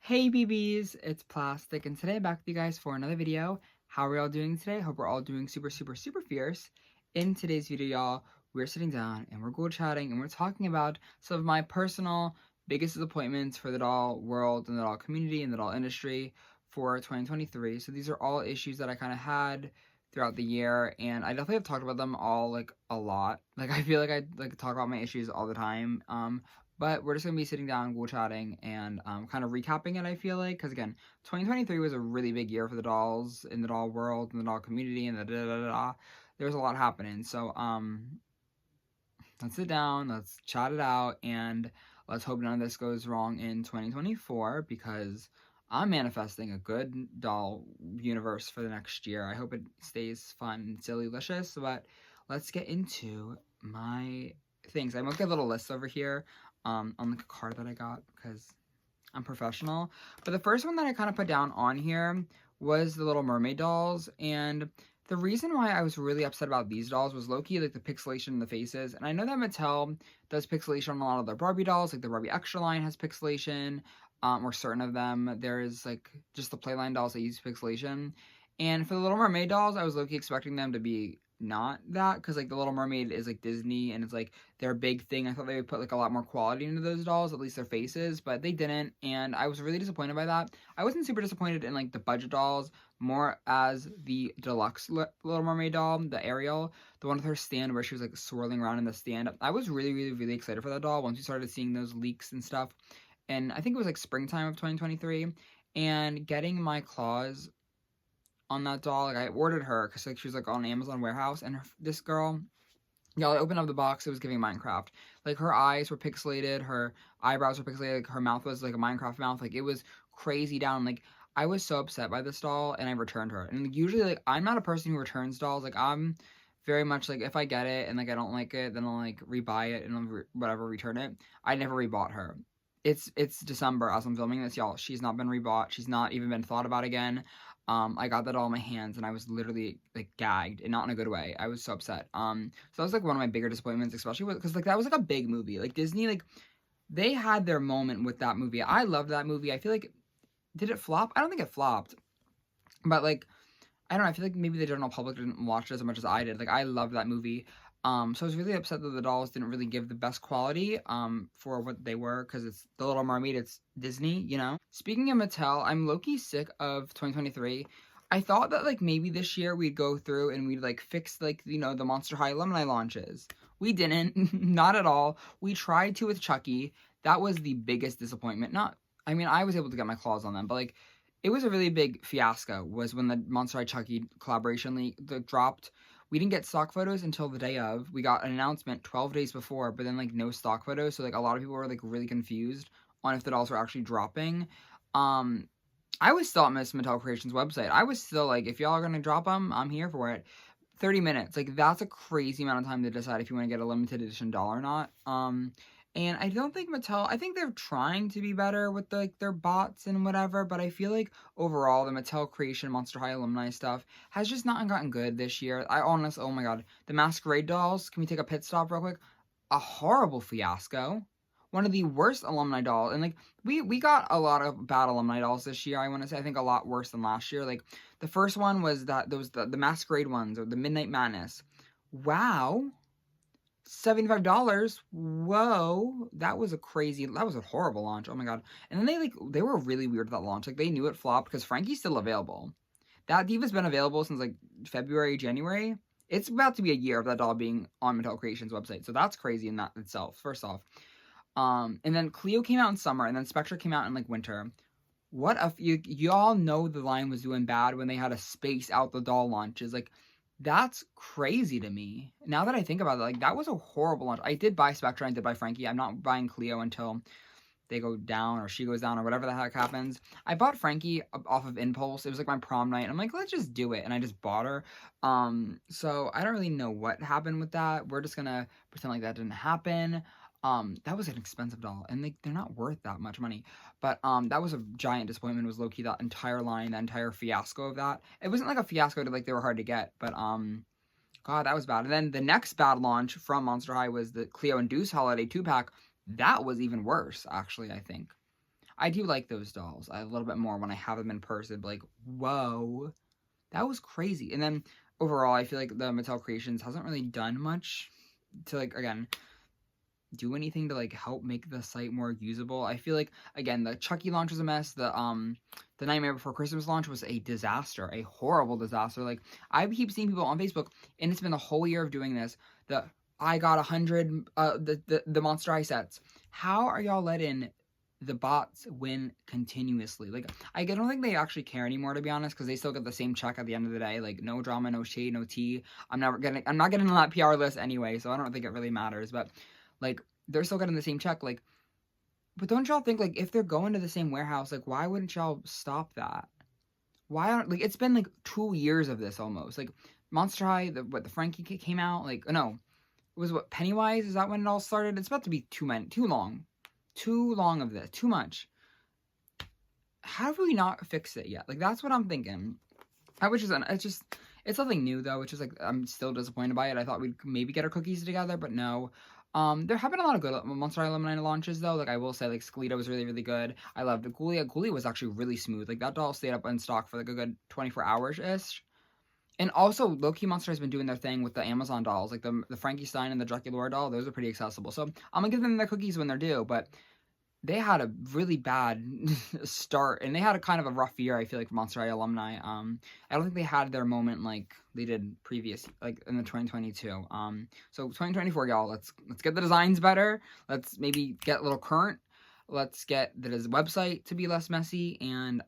Hey BBs, it's Plastic, and today I'm back with you guys for another video. How are we all doing today? Hope we're all doing super fierce. In today's video, y'all, we're sitting down and we're ghoul chatting and we're talking about some of my personal biggest disappointments for the doll world and the doll community and the doll industry for 2023. So these are all issues that I kind of had throughout the year, and I definitely have talked about them all like a lot. Like I feel like I like talk about my issues all the time. But we're just going to be sitting down, ghoul chatting, and kind of recapping it, I feel like. Because, again, 2023 was a really big year for the dolls in the doll world, and the doll community, and the da-da-da-da. There was a lot happening. So, let's sit down, let's chat it out, and let's hope none of this goes wrong in 2024, because I'm manifesting a good doll universe for the next year. I hope it stays fun and silly-licious, but let's get into my things. I make a little list over here on like a card that I got because I'm professional. But the first one that I kind of put down on here was the little mermaid dolls, and the reason why I was really upset about these dolls was low-key like the pixelation in the faces. And I know that Mattel does pixelation on a lot of their Barbie dolls, like the Barbie Extra line has pixelation, or certain of them. There's like just the Playline dolls that use pixelation. And for the Little Mermaid dolls, I was low-key expecting them to be not that, because like the Little Mermaid is like Disney and it's like their big thing. I thought they would put like a lot more quality into those dolls, at least their faces, but they didn't, and I was really disappointed by that. I wasn't super disappointed in like the budget dolls, more as the deluxe Little Mermaid doll, the Ariel, the one with her stand where she was like swirling around in the stand. I was really excited for that doll once we started seeing those leaks and stuff, and I think it was like springtime of 2023, and getting my claws on that doll. Like I ordered her because like she was like on Amazon warehouse, and this girl, y'all, I opened up the box, it was giving Minecraft. Like her eyes were pixelated, her eyebrows were pixelated, like her mouth was like a Minecraft mouth. Like it was crazy down. Like I was so upset by this doll, and I returned her. And usually like I'm not a person who returns dolls. Like I'm very much like if I get it and like I don't like it, then I'll like rebuy it and I'll whatever return it. I never rebought her. It's December as I'm filming this, y'all. She's not been rebought. She's not even been thought about again. I got that all in my hands, and I was literally like gagged, and not in a good way. I was so upset. So that was like one of my bigger disappointments, especially because like that was like a big movie. Like Disney, like they had their moment with that movie. I loved that movie. I feel like, did it flop? I don't think it flopped, but like I don't know. I feel like maybe the general public didn't watch it as much as I did. Like I loved that movie. So I was really upset that the dolls didn't really give the best quality, for what they were, because it's The Little Mermaid, it's Disney, you know? Speaking of Mattel, I'm low-key sick of 2023. I thought that, like, maybe this year we'd go through and we'd, like, fix, like, you know, the Monster High alumni launches. We didn't. Not at all. We tried to with Chucky. That was the biggest disappointment. I mean, I was able to get my claws on them, but, like, it was a really big fiasco, was when the Monster High Chucky collaboration dropped. We didn't get stock photos until the day of. We got an announcement 12 days before, but then like no stock photos. So like a lot of people were like really confused on if the dolls were actually dropping. I was still at Miss Mattel Creations website. I was still like, if y'all are gonna drop them, I'm here for it. 30 minutes, like that's a crazy amount of time to decide if you want to get a limited edition doll or not. And I don't think Mattel, I think they're trying to be better with like their bots and whatever, but I feel like overall the Mattel Creation Monster High alumni stuff has just not gotten good this year. I honestly, oh my god, the Masquerade dolls, can we take a pit stop real quick? A horrible fiasco. One of the worst alumni dolls, and like we got a lot of bad alumni dolls this year. I want to say, I think a lot worse than last year. Like the first one was that those the Masquerade ones, or the Midnight Madness. Wow, $75. Whoa, that was a horrible launch. Oh my god. And then they were really weird with that launch. Like they knew it flopped because Frankie's still available. That Diva's been available since like February, January. It's about to be a year of that doll being on Mattel Creations website. So that's crazy in that itself, first off. And then Cleo came out in summer, and then Spectra came out in like winter. What if y'all know the line was doing bad when they had to space out the doll launches? Like that's crazy to me. Now that I think about it, like that was a horrible launch. I did buy Spectra and did buy Frankie. I'm not buying Cleo until they go down or she goes down or whatever the heck happens. I bought Frankie off of impulse. It was like my prom night. I'm like, let's just do it. And I just bought her. So I don't really know what happened with that. We're just gonna pretend like that didn't happen. That was an expensive doll, and they're not worth that much money. But that was a giant disappointment. It was low-key that entire line, that entire fiasco of that. It wasn't like a fiasco to like they were hard to get, but god, that was bad. And then the next bad launch from Monster High was the Cleo and Deuce Holiday 2-pack. That was even worse, actually, I think. I do like those dolls a little bit more when I have them in person. But like, whoa, that was crazy. And then overall, I feel like the Mattel Creations hasn't really done much to, like, again, do anything to like help make the site more usable. I feel like, again, the Chucky launch was a mess. The Nightmare Before Christmas launch was a disaster, a horrible disaster. Like, I keep seeing people on Facebook, and it's been the whole year of doing this. I got 100 the Monster High sets. How are y'all letting the bots win continuously? Like, I don't think they actually care anymore, to be honest, because they still get the same check at the end of the day. Like, no drama, no shade, no tea. I'm not getting on that PR list anyway, so I don't think it really matters. But like, they're still getting the same check. Like, but don't y'all think, like, if they're going to the same warehouse, like, why wouldn't y'all stop that? Why aren't, like, it's been like 2 years of this almost. Like, Monster High, the Frankie came out, like, no, it was what, Pennywise? Is that when it all started? It's about to be too long of this, too much. How have we not fixed it yet? Like, that's what I'm thinking. It's nothing new though, which is like, I'm still disappointed by it. I thought we'd maybe get our cookies together, but no. There have been a lot of good Monster High Eliminator launches though. Like, I will say, like, Skeletor was really, really good. I loved Ghoulia. Ghoulia was actually really smooth. Like, that doll stayed up in stock for like a good 24 hours-ish. And also, Low-Key Monster has been doing their thing with the Amazon dolls, like the Frankenstein and the Dracula Lore doll. Those are pretty accessible. So I'm gonna give them their cookies when they're due, but they had a really bad start, and they had a kind of a rough year, I feel like, for Monster High alumni. I don't think they had their moment like they did previous, like in the 2022. So 2024, y'all, let's get the designs better. Let's maybe get a little current. Let's get the website to be less messy, and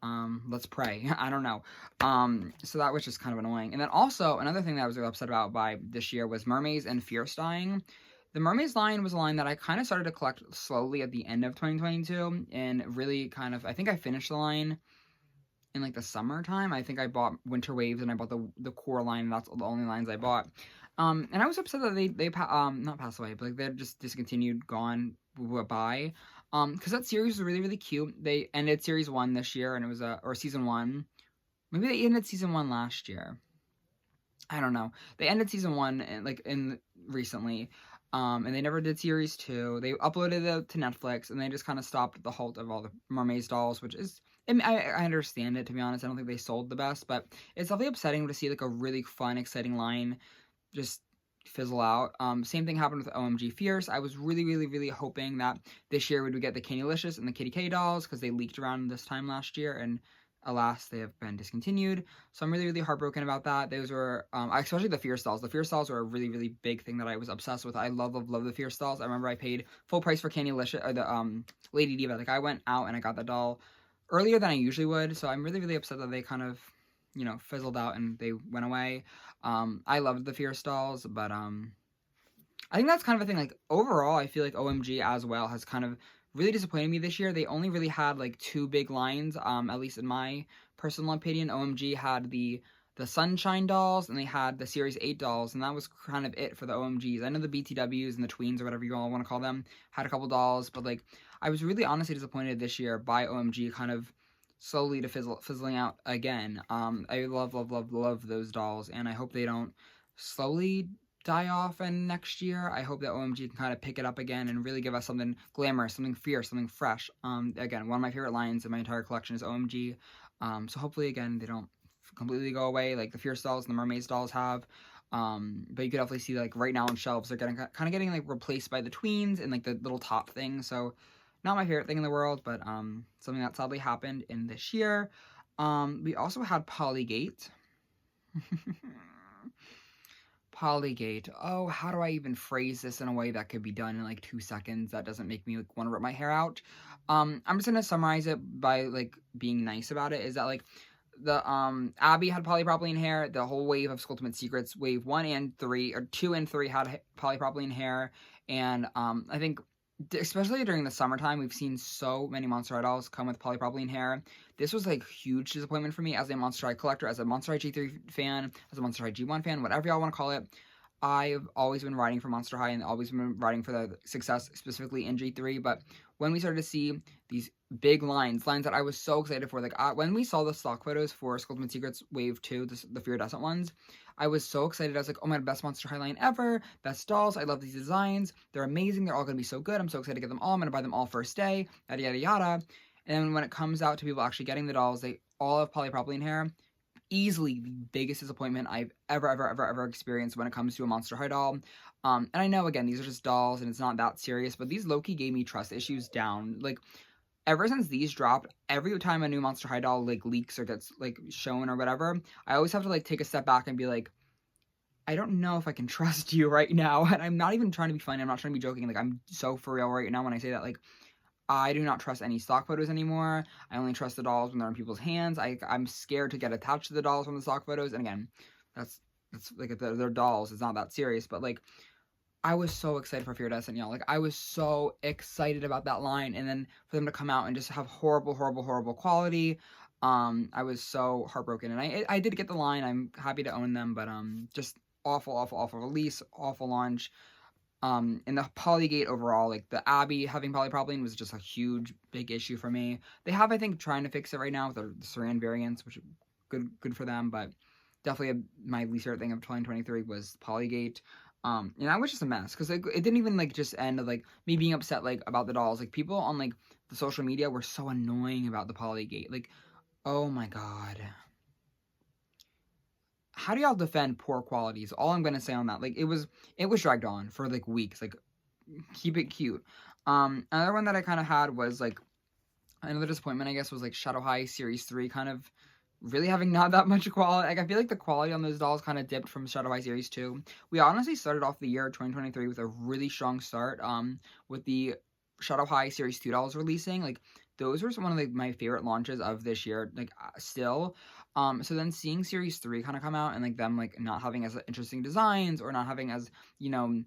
let's pray. I don't know. So that was just kind of annoying. And then also, another thing that I was really upset about by this year was Mermaids and Fierce dying. The Mermaids line was a line that I kind of started to collect slowly at the end of 2022, and really kind of, I think I finished the line in like the summertime. I think I bought Winter Waves, and I bought the core line, and that's the only lines I bought. And I was upset that they not passed away, but like they're just discontinued, gone, bye. Because that series was really, really cute. They ended series 1 this year, and it was or season 1. Maybe they ended season 1 last year. I don't know. They ended season 1 and like recently. And they never did series 2. They uploaded it to Netflix, and they just kind of stopped the halt of all the Mermaids dolls, which is, I understand it, to be honest. I don't think they sold the best, but it's definitely upsetting to see like a really fun, exciting line just fizzle out. Same thing happened with OMG Fierce. I was really, really, really hoping that this year we would get the Candylicious and the Kitty K dolls, because they leaked around this time last year, and alas, they have been discontinued. So I'm really, really heartbroken about that. Those were, especially the Fierce dolls. The Fierce dolls were a really, really big thing that I was obsessed with. I love the Fierce dolls. I remember I paid full price for Candylicious, or the Lady Diva. Like, I went out and I got the doll earlier than I usually would. So I'm really, really upset that they kind of, you know, fizzled out and they went away. I loved the Fierce dolls, but I think that's kind of a thing. Like, overall, I feel like OMG as well has kind of really disappointed me this year. They only really had like 2 big lines, at least in my personal opinion. OMG had the Sunshine dolls, and they had the Series 8 dolls, and that was kind of it for the OMGs. I know the BTWs and the Tweens, or whatever you all want to call them, had a couple dolls, but like, I was really honestly disappointed this year by OMG kind of slowly to fizzling out again. I love those dolls, and I hope they don't slowly die off and next year. I hope that OMG can kind of pick it up again and really give us something glamorous, something fierce, something fresh. Again, one of my favorite lines in my entire collection is OMG. So hopefully, again, they don't completely go away like the Fierce dolls and the Mermaids dolls have. But you could definitely see, like, right now on shelves, they're kind of getting like replaced by the Tweens and like the little top thing. So not my favorite thing in the world, but something that sadly happened in this year. We also had Polygate. Polygate. Oh, how do I even phrase this in a way that could be done in like 2 seconds that doesn't make me like want to rip my hair out? I'm just gonna summarize it by like being nice about it. Is that like the Abby had polypropylene hair. The whole wave of Skulltimate Secrets, wave 1 and 3, or 2 and 3 had polypropylene hair, and I think especially during the summertime, we've seen so many Monster High dolls come with polypropylene hair. This was like huge disappointment for me as a Monster High collector, as a Monster High G3 fan, as a Monster High G1 fan, whatever y'all want to call it. I've always been riding for Monster High and always been riding for the success, specifically in G3. But when we started to see these big lines that I was so excited for, like when we saw the stock photos for Skulltimate Secrets Wave 2, the Iridescent ones, I was so excited. I was like, oh my God, best Monster High line ever, best dolls. I love these designs. They're amazing. They're all going to be so good. I'm so excited to get them all. I'm going to buy them all first day, yada, yada, yada. And then when it comes out to people actually getting the dolls, they all have polypropylene hair. Easily the biggest disappointment I've ever experienced when it comes to a Monster High doll. And I know, again, these are just dolls and it's not that serious, but these low-key gave me trust issues down. Like, ever since these dropped, every time a new Monster High doll, like, leaks or gets, like, shown or whatever, I always have to, like, take a step back and be like, I don't know if I can trust you right now. And I'm not even trying to be funny. I'm not trying to be joking. Like, I'm so for real right now when I say that. Like, I do not trust any stock photos anymore. I only trust the dolls when they're in people's hands. I'm scared to get attached to the dolls from the stock photos. And again, that's like, they're dolls. It's not that serious. But, like, I was so excited for Fear Destiny, y'all. Like, I was so excited about that line. And then for them to come out and just have horrible quality. I was so heartbroken. And I did get the line. I'm happy to own them. But just awful release. Awful launch. And the Polygate overall, like, the Abby having polypropylene was just a huge, big issue for me. They have, I think, trying to fix it right now with the Saran variants, which is good for them, but definitely my least favorite thing of 2023 was Polygate. And that was just a mess, because it didn't even, like, just end of, like, me being upset, like, about the dolls. Like, people on, like, the social media were so annoying about the Polygate. Like, oh my god. How do y'all defend poor qualities? All I'm gonna say on that. Like, it was dragged on for, like, weeks. Like, keep it cute. Another one that I kind of had was, like, another disappointment, I guess, was, like, Shadow High Series 3 kind of really having not that much quality. Like, I feel like the quality on those dolls kind of dipped from Shadow High Series 2. We honestly started off the year 2023 with a really strong start, with the Shadow High Series 2 dolls releasing. Like, those were one of, like, my favorite launches of this year, like, still. So then seeing Series 3 kind of come out and, like, them, like, not having as interesting designs or not having as, you know,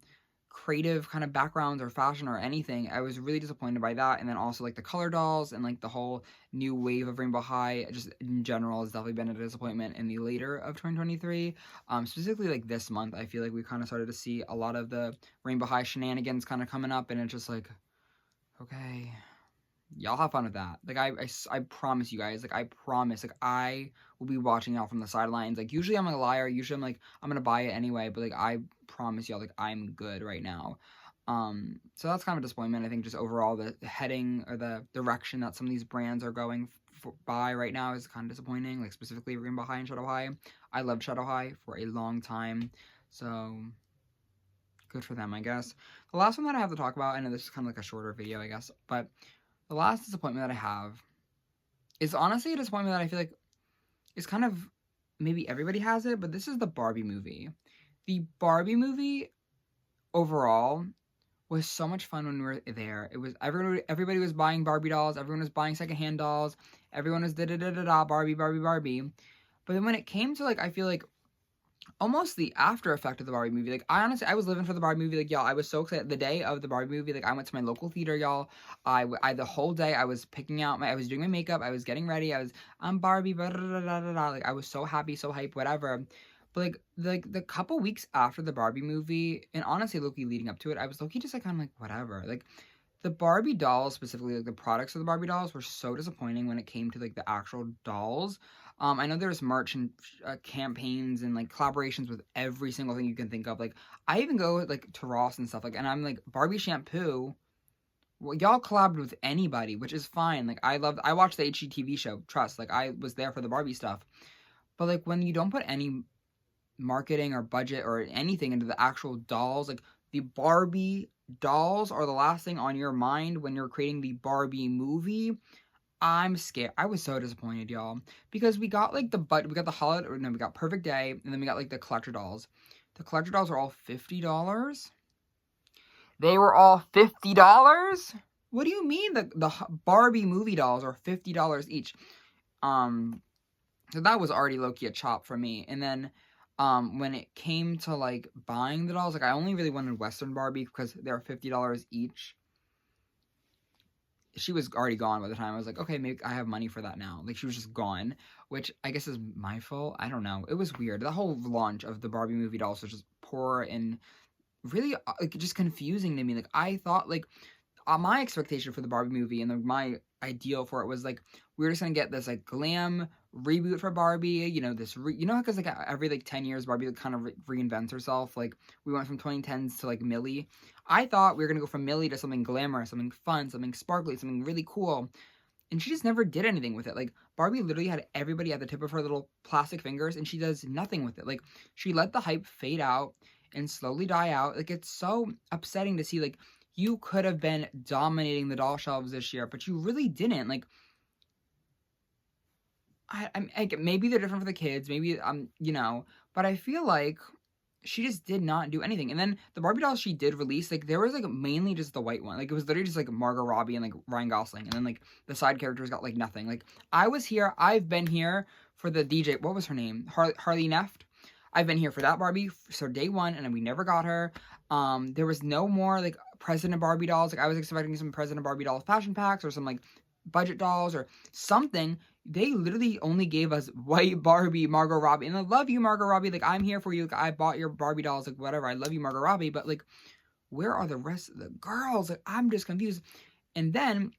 creative kind of backgrounds or fashion or anything, I was really disappointed by that. And then also, like, the color dolls and, like, the whole new wave of Rainbow High just in general has definitely been a disappointment in the later of 2023. Specifically, like, this month, I feel like we kind of started to see a lot of the Rainbow High shenanigans kind of coming up, and it's just like, okay, y'all have fun with that. Like, I promise you guys, like, I promise, like, I will be watching y'all from the sidelines. Like, usually I'm a liar. Usually I'm like, I'm gonna buy it anyway, but, like, I promise y'all, like, I'm good right now. So that's kind of a disappointment. I think just overall the heading or the direction that some of these brands are going by right now is kind of disappointing. Like, specifically Rainbow High and Shadow High. I loved Shadow High for a long time, so good for them, I guess. The last one that I have to talk about, I know this is kind of like a shorter video, I guess, but the last disappointment that I have is honestly a disappointment that I feel like is kind of, maybe everybody has it, but this is the Barbie movie. The Barbie movie overall was so much fun when we were there. It was, everybody was buying Barbie dolls, everyone was buying secondhand dolls, everyone was da-da-da-da-da, Barbie. But then when it came to, like, I feel like almost the after effect of the Barbie movie. Like, I was living for the Barbie movie. Like, y'all, I was so excited. The day of the Barbie movie, like, I went to my local theater, y'all. The whole day, I was picking out I was doing my makeup, I was getting ready, I'm Barbie, blah, blah, blah, blah, blah. Like, I was so happy, so hyped, whatever. But, like, the couple weeks after the Barbie movie, and honestly, low-key leading up to it, I was low-key just, like, kind of like, whatever. Like, the Barbie dolls, specifically, like, the products of the Barbie dolls were so disappointing when it came to, like, the actual dolls. I know there's merch and campaigns and, like, collaborations with every single thing you can think of. Like, I even go, like, to Ross and stuff, like, and I'm like, Barbie shampoo. Well, y'all collabed with anybody, which is fine. Like, I watched the HGTV show, trust. Like, I was there for the Barbie stuff. But, like, when you don't put any marketing or budget or anything into the actual dolls, like, the Barbie dolls are the last thing on your mind when you're creating the Barbie movie. I'm scared. I was so disappointed, y'all, because we got, like, we got the holiday, or no, we got Perfect Day, and then we got, like, the collector dolls. The collector dolls are all $50. They were all $50? What do you mean the Barbie movie dolls are $50 each? So that was already low-key a chop for me. And then when it came to, like, buying the dolls, like, I only really wanted Western Barbie because they're $50 each. She was already gone by the time I was like, okay, maybe I have money for that now. Like, she was just gone, which I guess is my fault. I don't know. It was weird. The whole launch of the Barbie movie dolls was just poor and really, like, just confusing to me. Like, I thought, like, my expectation for the Barbie movie and my ideal for it was, like, we were just gonna get this, like, glam reboot for Barbie, you know, because, like, every, like, 10 years Barbie, like, kind of reinvents herself. Like, we went from 2010s to, like, Millie. I thought we were gonna go from Millie to something glamorous, something fun, something sparkly, something really cool. and she just never did anything with it. Like, Barbie literally had everybody at the tip of her little plastic fingers, and she does nothing with it. Like, she let the hype fade out and slowly die out. Like, it's so upsetting to see. Like, you could have been dominating the doll shelves this year, but you really didn't. Like, I'm like, maybe they're different for the kids, maybe, you know, but I feel like she just did not do anything. And then the Barbie dolls she did release, like, there was, like, mainly just the white one. Like, it was literally just, like, Margot Robbie and, like, Ryan Gosling. And then, like, the side characters got, like, nothing. Like, I've been here for the DJ, what was her name? Harley Neft? I've been here for that Barbie, so day one, and we never got her. There was no more, like, President Barbie dolls. Like, I was expecting some President Barbie dolls fashion packs or some, like, budget dolls or something. They literally only gave us white Barbie, Margot Robbie. And I love you, Margot Robbie. Like, I'm here for you. Like, I bought your Barbie dolls. Like, whatever. I love you, Margot Robbie. But, like, where are the rest of the girls? Like, I'm just confused. And then,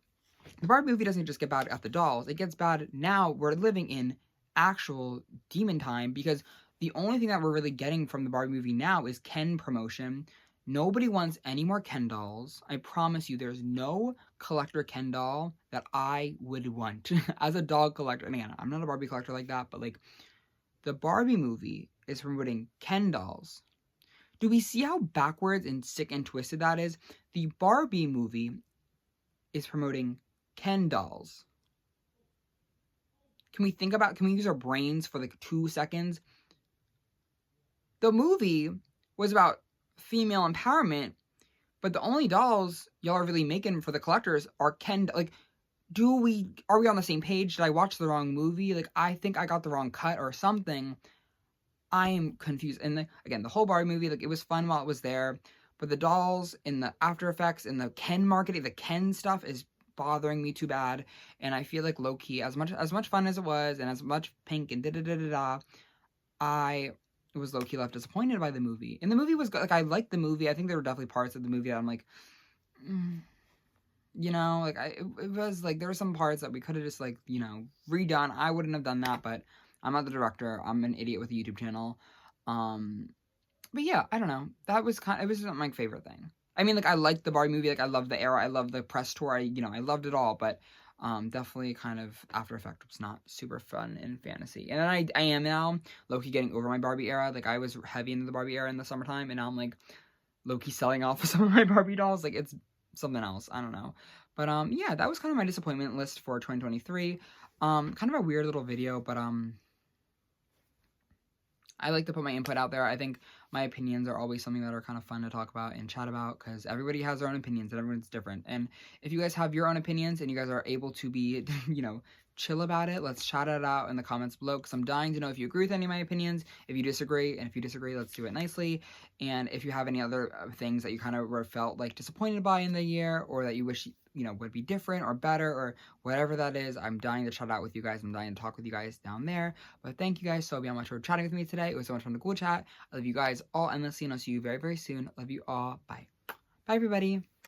the Barbie movie doesn't just get bad at the dolls. It gets bad now. We're living in actual demon time, because the only thing that we're really getting from the Barbie movie now is Ken promotion. Nobody wants any more Ken dolls. I promise you, there's no collector Ken doll that I would want as a dog collector. And again, I'm not a Barbie collector like that, but, like, the Barbie movie is promoting Ken dolls. Do we see how backwards and sick and twisted that is? The Barbie movie is promoting Ken dolls. Can we use our brains for, like, 2 seconds? The movie was about female empowerment, but the only dolls y'all are really making for the collectors are Ken. Like, are we on the same page? Did I watch the wrong movie? Like, I think I got the wrong cut or something. I am confused. And again, the whole Barbie movie, like, it was fun while it was there, but the dolls and the After Effects and the Ken marketing, the Ken stuff is bothering me too bad. And I feel like low-key, as much fun as it was, and as much pink and da-da-da-da-da, I was low-key left disappointed by the movie. And the movie was good. Like, I liked the movie. I think there were definitely parts of the movie that I'm like, you know, like, it was like, there were some parts that we could have just, like, you know, redone. I wouldn't have done that, but I'm not the director. I'm an idiot with a YouTube channel. But yeah, I don't know. It was not my favorite thing. I mean, like, I liked the Barbie movie. Like, I loved the era. I loved the press tour. I loved it all, but definitely kind of After Effects was not super fun in fantasy. And then I am now low-key getting over my Barbie era. Like, I was heavy into the Barbie era in the summertime, and now I'm, like, low-key selling off some of my Barbie dolls. Like, it's something else. I don't know. But yeah, that was kind of my disappointment list for 2023. Kind of a weird little video, but I like to put my input out there. I think my opinions are always something that are kind of fun to talk about and chat about, because everybody has their own opinions and everyone's different. And if you guys have your own opinions and you guys are able to be, you know, chill about it, let's chat it out in the comments below, because I'm dying to know if you agree with any of my opinions, if you disagree, and if you disagree, let's do it nicely. And if you have any other things that you kind of felt like disappointed by in the year, or that you wish, you know, would be different or better, or whatever that is, I'm dying to chat out with you guys. I'm dying to talk with you guys down there. But thank you guys so much for chatting with me today. It was so much fun to Ghoulchat. I love you guys all endlessly, and I'll see you very, very soon. Love you all. Bye. Bye, everybody.